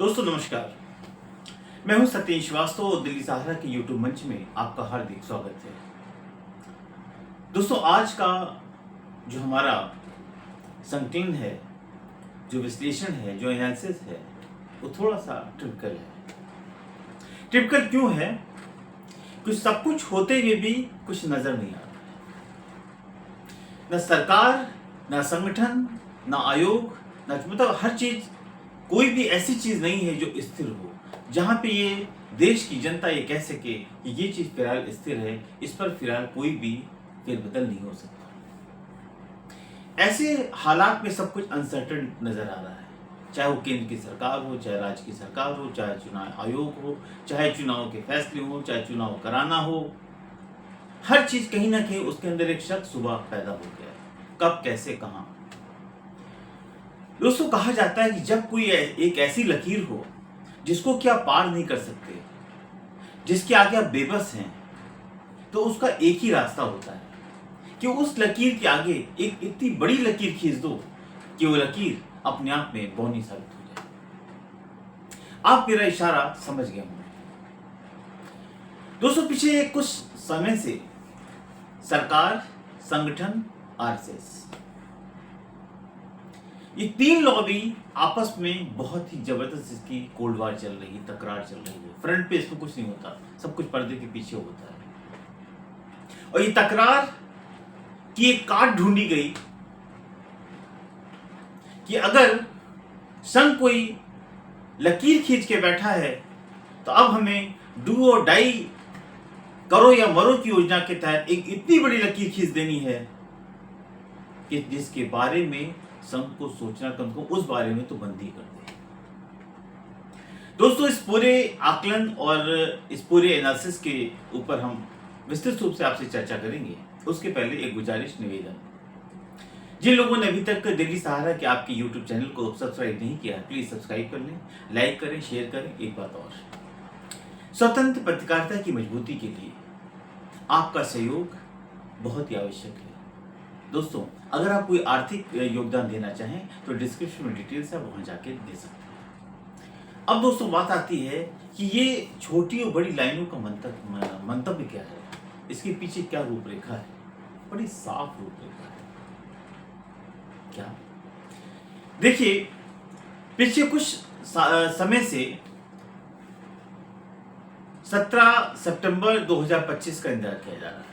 दोस्तों नमस्कार। मैं हूं सत्येश श्रीवास्तव और दिल्ली सहारा के यूट्यूब मंच में आपका हार्दिक स्वागत है। दोस्तों आज का जो हमारा संकलन है, जो विश्लेषण है, जो एनालिसिस है, वो थोड़ा सा टिपिकल है। टिपिकल क्यों है? कुछ सब कुछ होते हुए भी कुछ नजर नहीं आ रहा है। न सरकार, न संगठन, न आयोग, न मतलब हर चीज, कोई भी ऐसी चीज नहीं है जो स्थिर हो, जहां पे ये देश की जनता ये कह सके कि ये चीज फिलहाल स्थिर है, इस पर फिलहाल कोई भी फेरबदल नहीं हो सकता। ऐसे हालात में सब कुछ अनसर्टन नजर आ रहा है, चाहे वो केंद्र की सरकार हो, चाहे राज्य की सरकार हो, चाहे चुनाव आयोग हो, चाहे चुनाव के फैसले हो, चाहे चुनाव कराना हो, हर चीज कहीं ना कहीं उसके अंदर एक शक सुबह पैदा हो गया है। कब, कैसे, कहां? दोस्तों कहा जाता है कि जब कोई एक ऐसी लकीर हो जिसको कि आप पार नहीं कर सकते, जिसके आगे आप बेबस हैं, तो उसका एक ही रास्ता होता है कि उस लकीर के आगे एक इतनी बड़ी लकीर खींच दो कि वो लकीर अपने आप में बौनी साबित हो जाए। आप मेरा इशारा समझ गए होंगे। दोस्तों पिछले कुछ समय से सरकार, संगठन, आरएसएस, ये तीन लॉबी आपस में बहुत ही जबरदस्त इसकी कोल्ड वार चल रही है, तकरार चल रही है। फ्रंट पे इसमें कुछ नहीं होता, सब कुछ पर्दे के पीछे होता है। और ये तकरार की एक काट ढूंढी गई कि अगर संघ कोई लकीर खींच के बैठा है तो अब हमें डू और डाई, करो या मरो की योजना के तहत एक इतनी बड़ी लकीर खींच देनी है कि जिसके बारे में संघ को सोचना कम को उस बारे में तो बंद ही कर दे। दोस्तों इस पूरे आकलन और इस पूरे एनालिसिस के ऊपर हम विस्तृत रूप से आपसे चर्चा करेंगे। उसके पहले एक गुजारिश, निवेदन, जिन लोगों ने अभी तक दिल्ली सहारा के आपके यूट्यूब चैनल को सब्सक्राइब नहीं किया है, प्लीज सब्सक्राइब कर लें, लाइक करें, शेयर करें। एक बात और, स्वतंत्र पत्रकारिता की मजबूती के लिए आपका सहयोग बहुत ही आवश्यक है। दोस्तों अगर आप कोई आर्थिक योगदान देना चाहें तो डिस्क्रिप्शन में डिटेल्स है, वहां जाके दे सकते हैं। अब दोस्तों बात आती है कि ये छोटी और बड़ी लाइनों का मंतव्य क्या है, इसके पीछे क्या रूपरेखा है? बड़ी साफ रूपरेखा है। क्या? देखिए, पिछले कुछ समय से 17 सितंबर 2025 का इंतजार किया जा रहा है,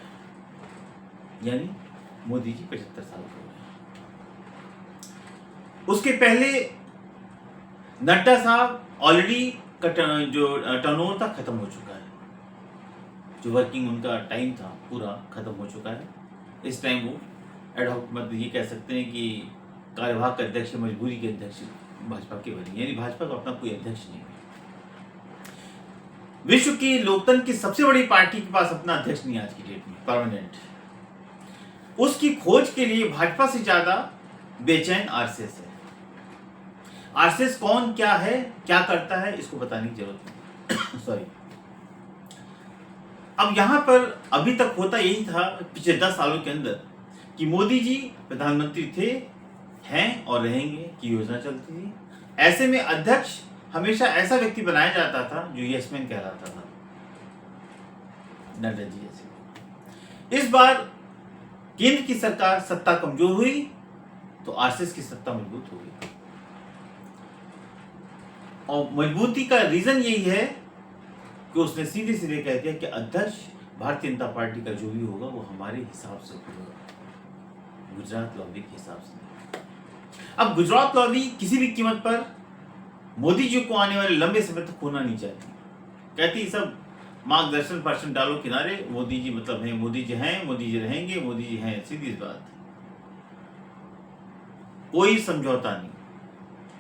यानी मोदी जी 75 साल के हो गए। उसके पहले नड्डा साहब ऑलरेडी जो टर्नओवर था खत्म हो चुका है, जो वर्किंग उनका टाइम था पूरा खत्म हो चुका है। इस टाइम वो एडहॉक, मतलब ये कह सकते हैं कि कार्यवाहक अध्यक्ष, मजबूरी के अध्यक्ष भाजपा के बने, यानी भाजपा का अपना कोई अध्यक्ष नहीं है। विश्व की लोकतंत्र की सबसे बड़ी पार्टी के पास अपना अध्यक्ष नहीं आज की डेट में परमानेंट। उसकी खोज के लिए भाजपा से ज्यादा बेचैन आरएसएस है। आरएसएस कौन, क्या है, क्या करता है, इसको बताने की जरूरत नहीं। सॉरी। अब यहां पर अभी तक होता यही था पिछले 10 सालों के अंदर कि मोदी जी प्रधानमंत्री थे, हैं और रहेंगे की योजना चलती थी। ऐसे में अध्यक्ष हमेशा ऐसा व्यक्ति बनाया जाता था जो यस मैन कहलाता था, नड्डा जी जैसे। इस बार केंद्र की सरकार सत्ता कमजोर हुई तो आरएसएस की सत्ता मजबूत हो गई। और मजबूती का रीजन यही है कि उसने सीधे सीधे कह दिया कि अध्यक्ष भारतीय जनता पार्टी का जो भी होगा वो हमारे हिसाब से होगा, गुजरात लॉबी के हिसाब से। अब गुजरात लॉबी किसी भी कीमत पर मोदी जी को आने वाले लंबे समय तक खोना नहीं चाहती। कहती सब मार्गदर्शन पर्सन डालो किनारे, मोदी जी मतलब है, मोदी जी हैं, मोदी जी रहेंगे, मोदी जी हैं, सीधी बात। कोई समझौता नहीं,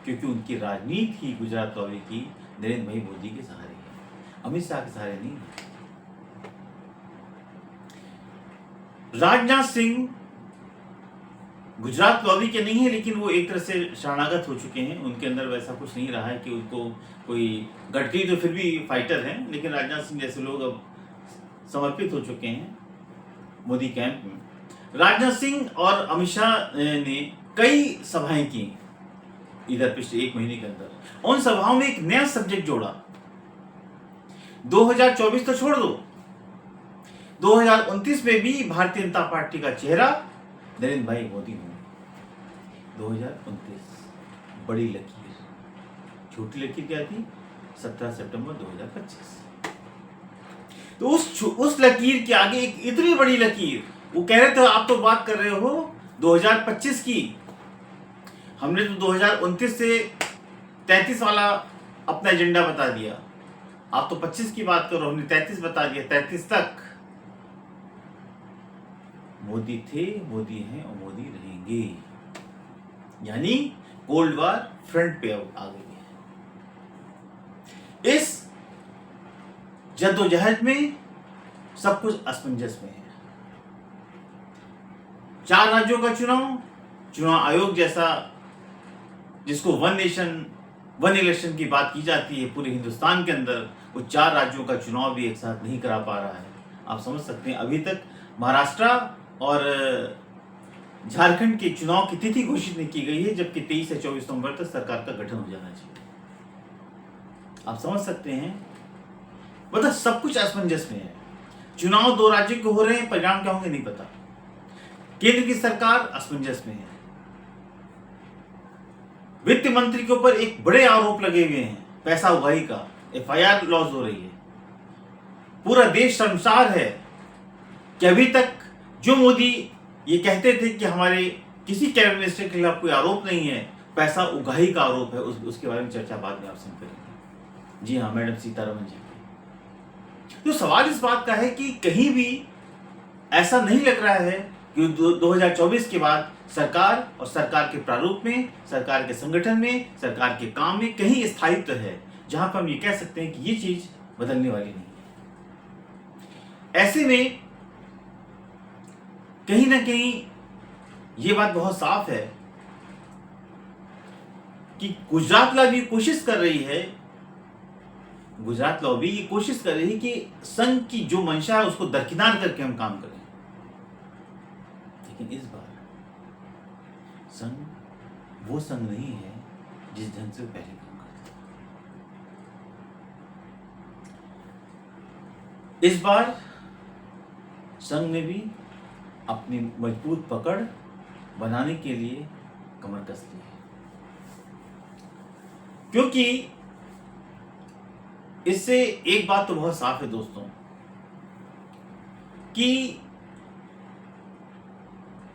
क्योंकि उनकी राजनीति ही गुजरात लॉबी की नरेंद्र भाई मोदी के सहारे है, अमित शाह के सहारे नहीं है। राजनाथ सिंह गुजरात लॉबी के नहीं है, लेकिन वो एक तरह से शरणागत हो चुके हैं। उनके अंदर वैसा कुछ नहीं रहा है कि उनको कोई, गडकरी तो फिर भी फाइटर हैं, लेकिन राजनाथ सिंह जैसे लोग अब समर्पित हो चुके हैं मोदी कैंप में। राजनाथ सिंह और अमित शाह ने कई सभाएं की, इधर पिछले 1 महीने के अंदर उन सभाओं में एक नया सब्जेक्ट जोड़ा। 2024 तो छोड़ दो, 2029 में भी भारतीय जनता पार्टी का चेहरा नरेंद्र भाई मोदी होंगे। 2029 बड़ी लकीर, छोटी लकीर क्या थी? 17 सितंबर 2025। तो उस लकीर के आगे एक इतनी बड़ी लकीर, वो कह रहे थे आप तो बात कर रहे हो 2025 की, हमने तो 2029 से 33 वाला अपना एजेंडा बता दिया, आप तो 25 की बात करो, हमने 33 बता दिया, 33 तक। मोदी थे, मोदी हैं और मोदी रहेंगे, यानी कोल्ड वार फ्रंट पे आ गई है। इस जद्दोजहद में सब कुछ असमंजस में है। 4 राज्यों का चुनाव आयोग जैसा, जिसको वन नेशन वन इलेक्शन की बात की जाती है पूरे हिंदुस्तान के अंदर, वो 4 राज्यों का चुनाव भी एक साथ नहीं करा पा रहा है। आप समझ सकते हैं, अभी तक महाराष्ट्र और झारखंड के चुनाव की तिथि घोषित नहीं की गई है, जबकि 23 से 24 नवंबर तक सरकार का गठन हो जाना चाहिए। आप समझ सकते हैं, मतलब सब कुछ असमंजस में है। चुनाव 2 राज्यों के हो रहे हैं, परिणाम क्या होंगे नहीं पता। केंद्र की सरकार असमंजस में है। वित्त मंत्री के ऊपर एक बड़े आरोप लगे हुए हैं पैसा उगाही का, FIR लॉन्च हो रही है। पूरा देश शर्मसार है कि अभी तक जो मोदी ये कहते थे कि हमारे किसी कैबिनेट मिनिस्टर के खिलाफ कोई आरोप नहीं है, पैसा उगाही का आरोप है, उसके बारे में चर्चा बाद में आपसे करेंगे। जी हाँ, मैडम सीतारमण जी। तो सवाल इस बात का है कि कहीं भी ऐसा नहीं लग रहा है कि 2024 के बाद सरकार और सरकार के प्रारूप में, सरकार के संगठन में, सरकार के काम में कहीं स्थायित्व है जहां पर हम ये कह सकते हैं कि ये चीज बदलने वाली नहीं है। ऐसे में कहीं ना कहीं ये बात बहुत साफ है कि गुजरात लॉबी कोशिश कर रही है, गुजरात लॉबी ये कोशिश कर रही है कि संघ की जो मंशा है उसको दरकिनार करके हम काम करें। लेकिन इस बार संघ वो संघ नहीं है जिस ढंग से पहले काम करते थे। इस बार संघ ने भी अपनी मजबूत पकड़ बनाने के लिए कमर कस ली है, क्योंकि इससे एक बात तो बहुत साफ है दोस्तों कि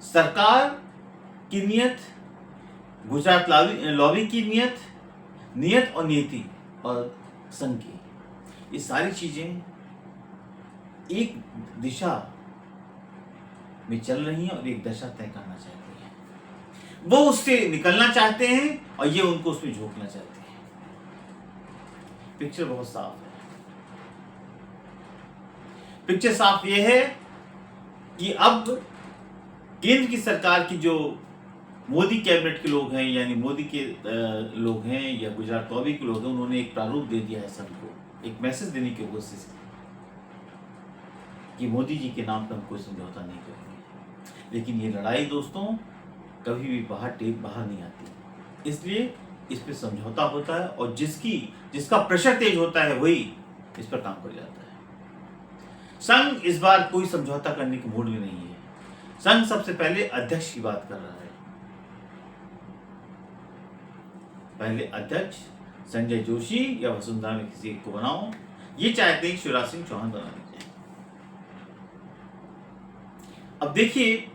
सरकार की नियत, गुजरात लॉबी की नियत और नीति और संघ की, ये सारी चीजें एक दिशा में चल रही हैं और एक दशा तय करना चाहती हैं। वो उससे निकलना चाहते हैं और ये उनको उसमें झोंकना चाहते हैं। पिक्चर बहुत साफ है। पिक्चर साफ ये है कि अब केंद्र की सरकार की जो मोदी कैबिनेट के लोग हैं, यानी मोदी के लोग हैं या गुजरात लॉबी के लोग हैं, उन्होंने एक प्रारूप दे दिया है सबको, एक मैसेज देने की कोशिश कि मोदी जी के नाम पर हम कोई समझौता नहीं करेंगे। लेकिन ये लड़ाई दोस्तों कभी भी बाहर नहीं आती, इसलिए इस पे समझौता होता है और जिसका प्रेशर तेज होता है वही इस पर काम कर जाता है। संघ इस बार कोई समझौता करने के मूड में नहीं है। संघ सबसे पहले अध्यक्ष की बात कर रहा है। पहले अध्यक्ष संजय जोशी या वसुंधरा में किसी एक को बनाओ, ये चाहते हैं शिवराज सिंह चौहान बनाने चाहिए। अब देखिए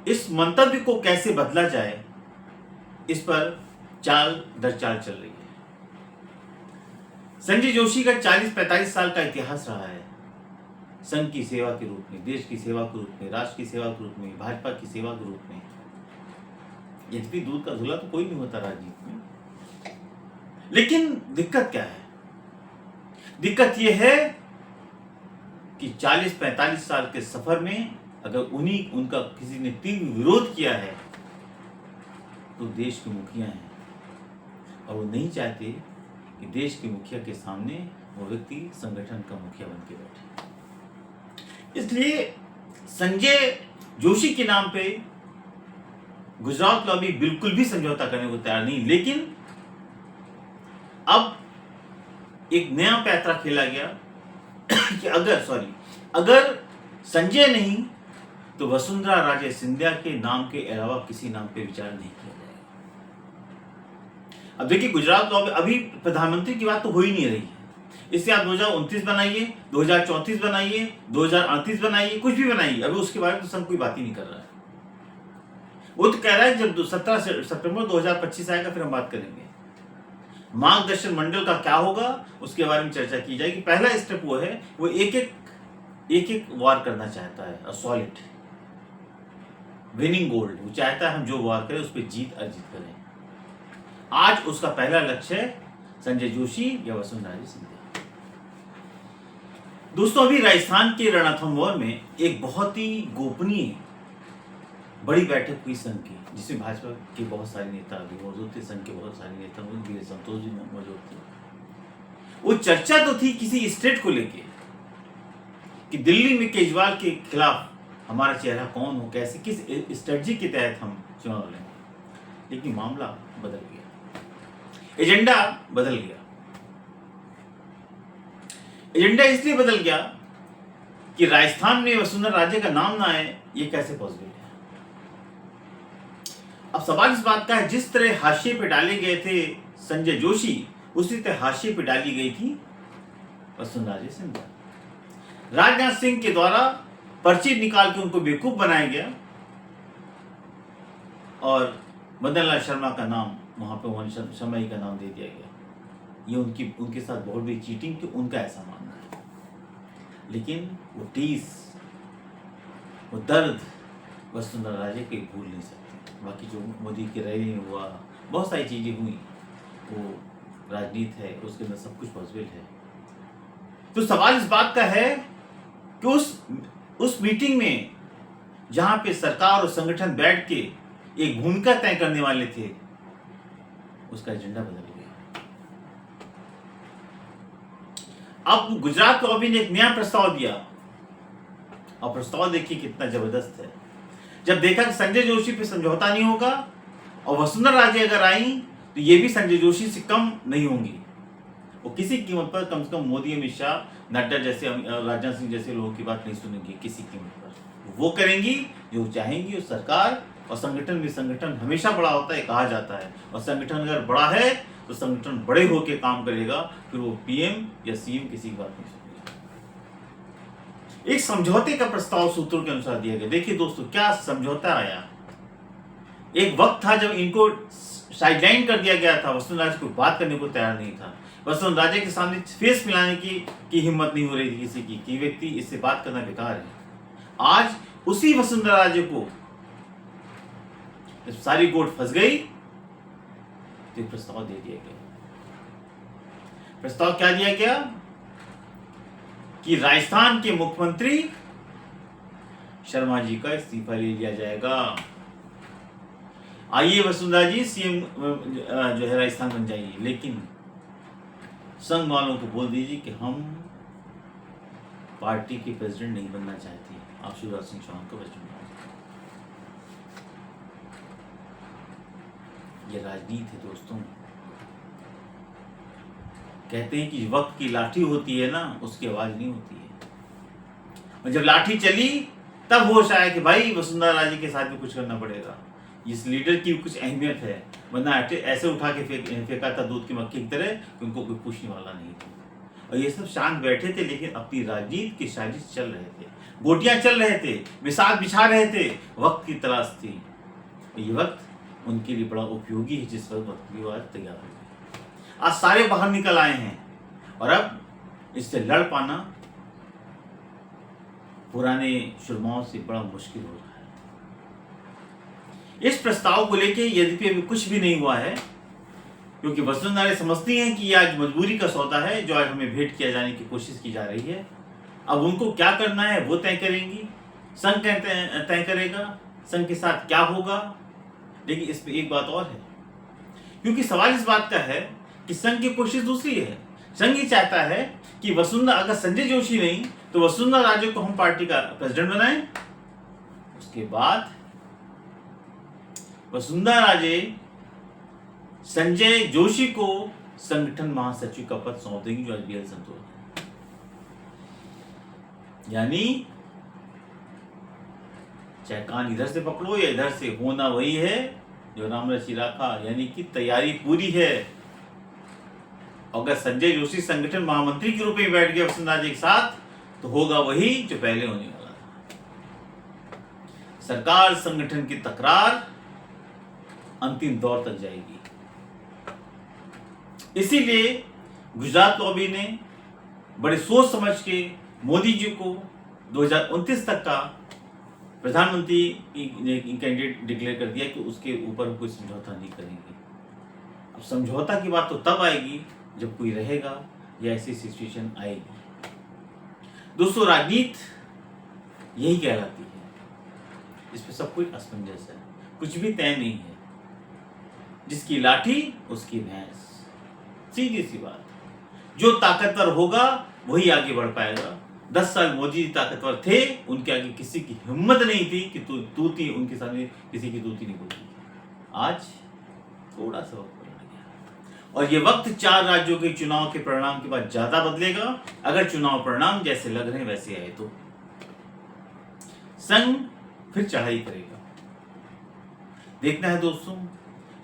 इस मंतव्य को कैसे बदला जाए, इस पर चाल दर चाल चल रही है। संजय जोशी का 40-45 साल का इतिहास रहा है संघ की सेवा के रूप में, देश की सेवा के रूप में, राष्ट्र की सेवा के रूप में, भाजपा की सेवा के रूप में। यद्यपि दूध का धुला तो कोई नहीं होता राजनीति में, लेकिन दिक्कत क्या है? दिक्कत यह है कि 40-45 साल के सफर में अगर उनका किसी ने तीव्र विरोध किया है तो देश के मुखिया हैं और वो नहीं चाहते कि देश के मुखिया के सामने वो व्यक्ति संगठन का मुखिया बन के बैठे। इसलिए संजय जोशी के नाम पे गुजरात लॉबी बिल्कुल भी समझौता करने को तैयार नहीं, लेकिन अब एक नया पैंतरा खेला गया कि अगर संजय नहीं तो वसुंधरा राजे सिंधिया के नाम के अलावा किसी नाम पे विचार नहीं किया जाएगा। अब देखिए, गुजरात लॉबी अभी प्रधानमंत्री की बात तो हो ही नहीं रही है। इससे आप 2029 बनाइए, 2034 बनाइए, 2038 बनाइए, कुछ भी बनाइए, अभी उसके बारे में तो संघ कोई बात ही नहीं कर रहा है। वो तो कह रहा है जब 17 सितंबर 2025 आएगा फिर हम बात करेंगे। मार्गदर्शन मंडल का क्या होगा उसके बारे में चर्चा की जाएगी। पहला स्टेप वो है, वो एक एक वार करना चाहता है, सॉलिड विनिंग गोल्ड। वो चाहता है हम जो वार करें उस पर जीत अर्जित करें। आज उसका पहला लक्ष्य है संजय जोशी या वसुंधरा सिंधिया। दोस्तों, अभी राजस्थान के रणथंभौर में एक बहुत ही गोपनीय बड़ी बैठक हुई संघ की, जिसमें भाजपा के बहुत सारे नेता भी मौजूद थे, संघ के बहुत सारे नेता भी, संतोष जी मौजूद थे। वो चर्चा तो थी किसी स्टेट को लेके कि दिल्ली में केजरीवाल के खिलाफ हमारा चेहरा कौन हो, कैसे, किस स्ट्रेटजी के तहत हम चुनाव लें। लेकिन मामला बदल गया, एजेंडा बदल गया। एजेंडा इसलिए बदल गया कि राजस्थान में वसुंधरा राजे का नाम ना आए, ये कैसे पॉसिबल है। अब सवाल इस बात का है, जिस तरह हाशिए पे डाले गए थे संजय जोशी, उसी तरह हाशिए पे डाली गई थी वसुंधरा राजे सिंधिया। राजनाथ सिंह के द्वारा पर्ची निकाल के उनको बेवकूफ बनाया गया और मदन लाल शर्मा का नाम वहां पे मोहन शर्मा जी का नाम दे दिया गया। ये उनके साथ बहुत बड़ी चीटिंग थी, उनका ऐसा मानना है। लेकिन वो टीस, वो दर्द वसुंधरा राजे के भूल नहीं सकते। बाकी जो मोदी की रैली में हुआ, बहुत सारी चीजें हुई, वो राजनीति है, उसके अंदर सब कुछ पॉसिबल है। तो सवाल इस बात का है कि उस मीटिंग में जहां पे सरकार और संगठन बैठ के एक भूमिका तय करने वाले थे, उसका एजेंडा बदल गया। अब गुजरात लॉबी ने एक नया प्रस्ताव दिया, और प्रस्ताव देखिए कितना जबरदस्त है। जब देखा कि संजय जोशी पे समझौता नहीं होगा और वसुंधरा राजे अगर आई तो ये भी संजय जोशी से कम नहीं होंगी, वो किसी कीमत पर कम से कम मोदी, अमित शाह, नड्डा जैसे, राजनाथ सिंह जैसे लोगों की बात नहीं सुनेंगी किसी कीमत पर। वो करेंगी जो चाहेंगी। और सरकार और संगठन में, संगठन हमेशा बड़ा होता है कहा जाता है, और संगठन अगर बड़ा है तो संगठन बड़े होकर काम करेगा, फिर वो पीएम या सीएम किसी की बात नहीं सुनेगा। एक समझौते का प्रस्ताव सूत्रों के अनुसार दिया गया। देखिए दोस्तों, क्या समझौता आया। एक वक्त था जब इनको साइडलाइन कर दिया गया था, वसुंधरा राजे को बात करने को तैयार नहीं था। वसुंधरा राजे के सामने फेस मिलाने की हिम्मत नहीं हो रही थी किसी की, कि व्यक्ति इससे बात करना बेकार है। आज उसी वसुंधरा राजे को जब सारी गोट फंस गई तो एक प्रस्ताव दे दिया गया। प्रस्ताव क्या दिया गया कि राजस्थान के मुख्यमंत्री शर्मा जी का इस्तीफा ले लिया जाएगा। आइए वसुंधरा जी सीएम जो है राजस्थान बन जाइए, लेकिन संघ वालों को बोल दीजिए कि हम पार्टी के प्रेसिडेंट नहीं बनना चाहते, आप शिवराज सिंह चौहान को प्रेसिडेंट बना। ये राजनीति है दोस्तों। कहते हैं कि वक्त की लाठी होती है ना, उसकी आवाज नहीं होती है। और जब लाठी चली तब होश आया कि भाई वसुंधरा राजे के साथ भी कुछ करना पड़ेगा। इस लीडर की कुछ अहमियत है, वरना ऐसे उठा के फेंका था दूध की मक्खी की तरह कि उनको कोई पूछने वाला नहीं था। और ये सब शांत बैठे थे, लेकिन अपनी राजनीति की साजिश चल रहे थे, गोटियां चल रहे थे, मिसाल बिछा रहे थे, वक्त की तलाश थी। ये वक्त उनके लिए बड़ा उपयोगी है, जिस वक्त की बात तैयार हो गई। आज सारे बाहर निकल आए हैं और अब इससे लड़ पाना पुराने सुरमाओं से बड़ा मुश्किल हो रहा है। इस प्रस्ताव को लेके यद्यपि अभी कुछ भी नहीं हुआ है, क्योंकि वसुंधरा राजे समझती हैं कि यह आज मजबूरी का सौदा है जो आज हमें भेंट किया जाने की कोशिश की जा रही है। अब उनको क्या करना है वो तय करेंगी, संघ तय करेगा संघ के साथ क्या होगा। लेकिन इस पे एक बात और है, क्योंकि सवाल इस बात का है कि संघ की कोशिश दूसरी है। संघ ये चाहता है कि वसुंधरा, अगर संजय जोशी नहीं तो वसुंधरा राजे को हम पार्टी का प्रेसिडेंट बनाएं, उसके बाद वसुंधरा राजे संजय जोशी को संगठन महासचिव का पद सौंप देंगी, जो आज बेहद संतोष है। यानी चाहे कान इधर से पकड़ो या इधर से, होना वही है जो राम रची राखा, यानी कि तैयारी पूरी है। अगर संजय जोशी संगठन महामंत्री के रूप में बैठ गए वसुंधरा राजे के साथ, तो होगा वही जो पहले होने वाला था। सरकार संगठन की तकरार अंतिम दौर तक जाएगी। इसीलिए गुजरात लॉबी ने बड़े सोच समझ के मोदी जी को 2029 तक का प्रधानमंत्री कैंडिडेट डिक्लेयर कर दिया कि उसके ऊपर कोई समझौता नहीं करेंगे। अब समझौता की बात तो तब आएगी जब कोई रहेगा या ऐसी सिचुएशन आएगी। दोस्तों, राजनीति यही कहलाती है, इस पे सब कुछ असमंजस है, कुछ भी तय नहीं है। जिसकी लाठी उसकी भैंस, सीधी सी बात। जो ताकतवर होगा वही आगे बढ़ पाएगा। 10 साल मोदी ताकतवर थे, उनके आगे किसी की हिम्मत नहीं थी कि तूती उनके सामने किसी की तूती नहीं बोलती। आज थोड़ा सा वक्त बदल गया और ये वक्त 4 राज्यों के चुनाव के परिणाम के बाद ज्यादा बदलेगा। अगर चुनाव परिणाम जैसे लग रहे हैं वैसे आए तो संघ फिर चढ़ाई करेगा। देखना है दोस्तों,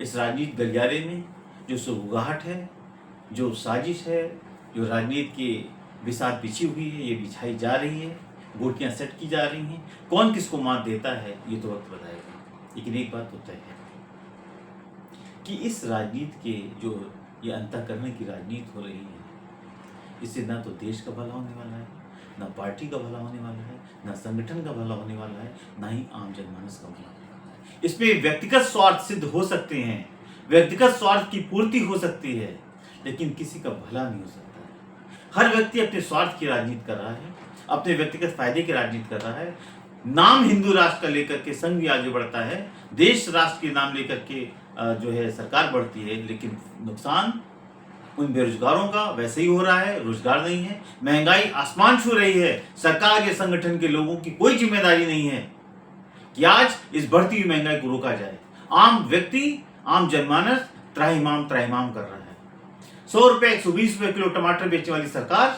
इस राजनीति गलियारे में जो सुगबुगाहट है, जो साजिश है, जो राजनीति की बिसात बिछी हुई है, ये बिछाई जा रही है, गोटियां सेट की जा रही हैं। कौन किसको मात देता है ये तो वक्त बताएगा। लेकिन एक बात तो तय है कि इस राजनीति के जो ये अंतःकरण की राजनीति हो रही है, इससे ना तो देश का भला होने वाला है, ना पार्टी का भला होने वाला है, ना संगठन का भला होने वाला है, ना ही आम जनमानस का भला होने वाला है। इसमें व्यक्तिगत स्वार्थ सिद्ध हो सकते हैं, व्यक्तिगत स्वार्थ की पूर्ति हो सकती है, लेकिन किसी का भला नहीं हो सकता है। हर व्यक्ति अपने स्वार्थ की राजनीति कर रहा है, अपने व्यक्तिगत फायदे की राजनीति कर रहा है। नाम हिंदू राष्ट्र का लेकर के संघ भी आगे बढ़ता है, देश राष्ट्र के नाम लेकर के जो है सरकार बढ़ती है, लेकिन नुकसान उन बेरोजगारों का वैसे ही हो रहा है। रोजगार नहीं है, महंगाई आसमान छू रही है। सरकार या संगठन के लोगों की कोई जिम्मेदारी नहीं है कि आज इस बढ़ती हुई महंगाई को रोका जाए। आम व्यक्ति, आम जनमानस त्राहिमाम त्राहिमाम कर रहा है। 100 रुपए 120 रुपए किलो टमाटर बेचने वाली सरकार,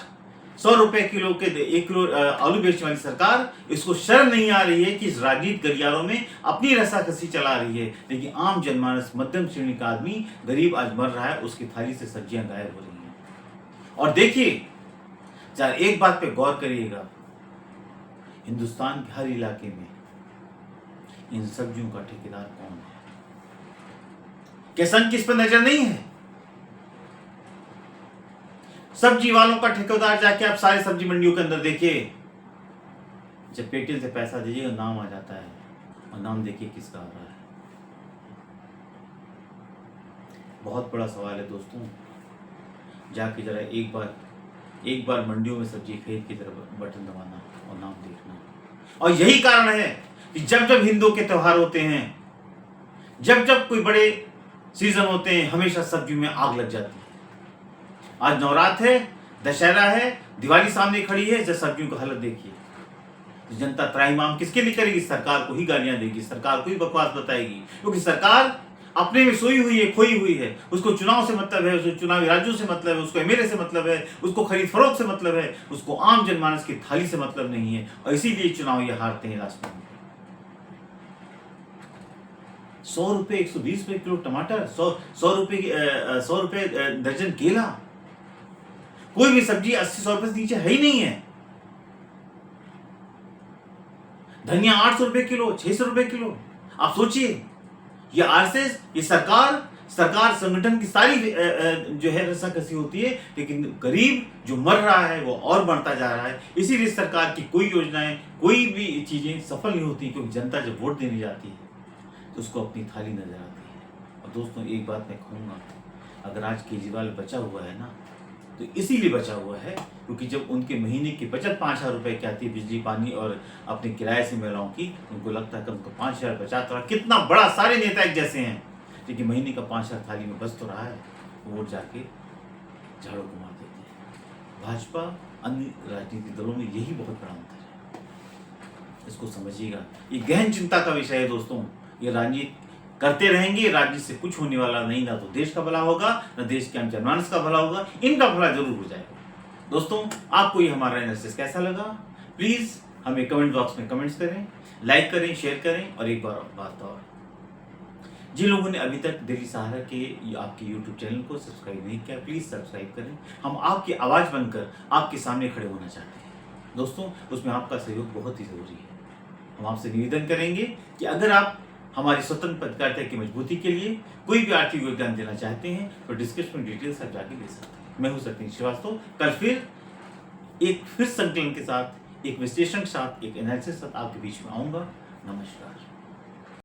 100 रुपए किलो के 1 किलो आलू बेचने वाली सरकार, इसको शर्म नहीं आ रही है कि इस राजनीति गलियारों में अपनी रसाकसी चला रही है। लेकिन आम जनमानस, मध्यम श्रेणी का आदमी, गरीब आज मर रहा है, उसकी थाली से सब्जियां गायब हो रही हैं। और देखिए, जरा एक बात पे गौर करिएगा, हिंदुस्तान के हर इलाके में इन सब्जियों का ठेकेदार कौन है? क्या संघ किस पर नजर नहीं है? सब्जी वालों का ठेकेदार जाके आप सारे सब्जी मंडियों के अंदर देखिए, जब पेटीएम से पैसा दीजिएगा नाम आ जाता है, और नाम देखिए किसका आ रहा है। बहुत बड़ा सवाल है दोस्तों, जाके जरा एक बार मंडियों में सब्जी खरीद के जरा बटन दबाना और नाम देखना। और यही कारण है कि जब जब हिंदुओं के त्योहार होते हैं, जब जब कोई बड़े सीजन होते हैं, हमेशा सब्जी में आग लग जाती है। आज नवरात्र है, दशहरा है, दिवाली सामने खड़ी है, जब सब्जियों की हालत देखिए। तो जनता त्राहिमाम किसके लिए करेगी? सरकार को ही गालियां देगी, सरकार को ही बकवास बताएगी, क्योंकि सरकार अपने में सोई हुई है, खोई हुई है। उसको चुनाव से मतलब है, उसको चुनावी राज्यों से मतलब है, उसको एमएलए से मतलब है, उसको खरीद फरोख्त से मतलब है, उसको आम जनमानस की थाली से मतलब नहीं है। और इसीलिए चुनाव ये हारते हैं लास्ट में। 100 रुपए 120 रुपए किलो टमाटर, 100 रुपए दर्जन केला, कोई भी सब्जी 80-100 रुपए से नीचे है ही नहीं है। धनिया 800 रुपए किलो, 600 रुपए किलो। आप सोचिए, ये आरएसएस, ये सरकार संगठन की सारी जो है रस्साकसी होती है, लेकिन गरीब जो मर रहा है वो और बढ़ता जा रहा है। इसीलिए सरकार की कोई योजनाएं, कोई भी चीजें सफल नहीं होती, क्योंकि जनता जब वोट देने जाती है तो उसको अपनी थाली नजर आती है। और दोस्तों, एक बात मैं कहूँगा, अगर आज केजरीवाल बचा हुआ है ना, तो इसीलिए बचा हुआ है क्योंकि जब उनके महीने की बचत 5,000 रुपए की आती है, बिजली पानी और अपने किराए से महिलाओं की, उनको लगता है कि उनको 5,000 बचाता रहा। कितना बड़ा, सारे नेता एक जैसे हैं, लेकिन महीने का 5,000 थाली में बच तो रहा है, वोट जाके झाड़ू को मार देते हैं। भाजपा अन्य राजनीतिक दलों में यही बहुत बड़ा अंतर है, इसको समझिएगा। ये गहन चिंता का विषय है दोस्तों। ये राजनीति करते रहेंगे, राज्य से कुछ होने वाला नहीं, ना तो देश का भला होगा, ना देश के आम जनमानस का भला होगा, इनका भला जरूर हो जाएगा। दोस्तों, आपको ये हमारा एनालिसिस कैसा लगा? प्लीज हमें कमेंट बॉक्स में कमेंट्स करें, लाइक करें, शेयर करें, और एक बात और, जिन लोगों ने अभी तक दिल्ली सहारा के आपके YouTube चैनल को सब्सक्राइब नहीं किया, प्लीज सब्सक्राइब करें। हम आपकी आवाज बनकर आपके सामने खड़े होना चाहते हैं। दोस्तों, उसमें आपका सहयोग बहुत ही जरूरी है। हम आपसे निवेदन करेंगे कि अगर आप हमारी स्वतंत्र पत्रकारिता की मजबूती के लिए कोई भी आर्थिक योगदान देना चाहते हैं तो डिस्क्रिप्शन में डिटेल्स आप जाके ले सकते हैं। मैं हूं सतीश श्रीवास्तव। कल फिर संकलन के साथ, एक विश्लेषण के साथ, एक एनालिसिस के साथ आपके बीच में आऊंगा। नमस्कार।